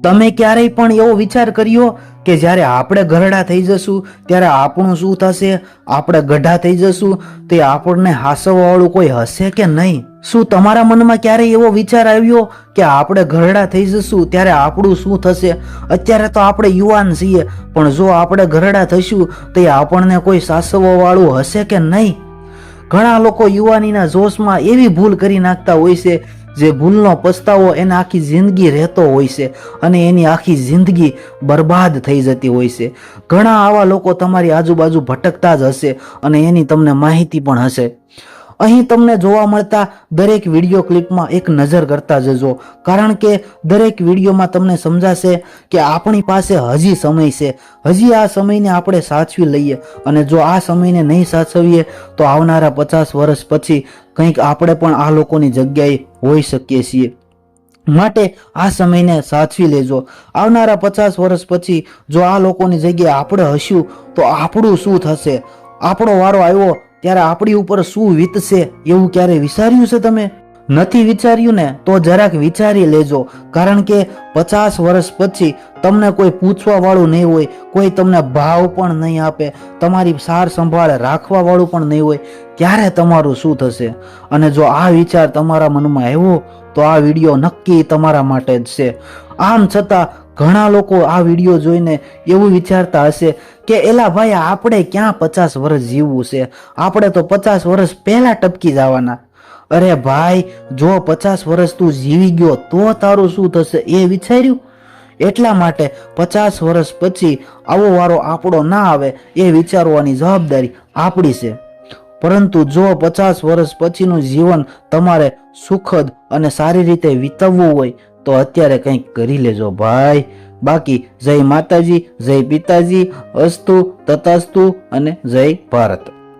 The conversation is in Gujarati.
તમે ક્યારેય પણ એવો વિચાર કર્યો કે જ્યારે આપણે ઘરડા થઈ જશું ત્યારે આપણું શું થશે? આપણે ગઢા થઈ જશું તે આપણને હાસવવાવાળું કોઈ હશે કે નહીં? શું તમારા મનમાં ક્યારેય એવો વિચાર આવ્યો કે આપણે ઘરડા થઈ જશું ત્યારે આપણું શું થશે? અત્યારે તો આપણે યુવાન છીએ, પણ જો આપણે ઘરડા થઈશું તો આપણને કોઈ સાસવવાવાળું હશે કે નહીં? ઘણા લોકો યુવાનીના જોશમાં એવી ભૂલ કરી નાખતા હોય છે જે ભૂલનો પસ્તાવો એને આખી જિંદગી રહેતો હોય છે અને એની આખી જિંદગી બરબાદ થઈ જતી હોય છે. ઘણા આવા લોકો તમારી આજુબાજુ ભટકતા જ હશે અને એની તમને માહિતી પણ હશે. અહીં તમને જોવા મળતા દરેક વિડીયો ક્લિપમાં એક નજર કરતા જજો, કારણ કે દરેક વિડીયોમાં તમને સમજાશે કે આપણી પાસે હજી સમય છે. હજી આ સમયને આપણે સાચવી લઈએ, અને જો આ સમયને નહીં સાચવીએ તો આવનારા 50 વર્ષ પછી કંઈક આપણે પણ આ લોકોની જગ્યાએ હોઈ શકીએ છીએ. માટે આ સમયને સાચવી લેજો. આવનારા 50 વર્ષ પછી જો આ લોકોની જગ્યાએ આપણે હશું તો આપણું શું થશે? આપણો વારો આવ્યો ત્યારે આપણી ઉપર શું વીતશે એવું ક્યારે વિચાર્યું છે તમે? નથી વિચાર્યું ને તો જરાક વિચારી લેજો, કારણ કે 50 વર્ષ પછી તમને કોઈ પૂછવા વાળું નહીં હોય, કોઈ તમને ભાવ પણ નહીં આપે, તમારી સાર સંભાળ રાખવા વાળું પણ નહીં હોય. ત્યારે તમારું શું થશે? અને જો આ વિચાર તમારા મનમાં આવ્યો તો આ વિડીયો નક્કી તમારા માટે જ છે. આમ છતાં ઘણા લોકો આ વિડીયો જોઈને એવું વિચારતા હશે કે એલા ભાઈ, આપણે ક્યાં 50 વર્ષ જીવવું છે? આપણે તો 50 વર્ષ પહેલા ટપકી જવાના. અરે ભાઈ, જો 50 વર્ષ તું જીવી ગયો તો તારું શું થશે એ વિચાર્યું? એટલા માટે 50 વર્ષ પછી આવો વારો આપણો ના આવે એ વિચારવાની જવાબદારી આપણી છે. પરંતુ જો 50 વર્ષ પછીનું જીવન તમારે સુખદ અને સારી રીતે વિતાવવું હોય તો અત્યારે કંઈક કરી લેજો ભાઈ. બાકી જય માતાજી, જય પિતાજી, અસ્તુ તથાસ્તુ અને જય ભારત.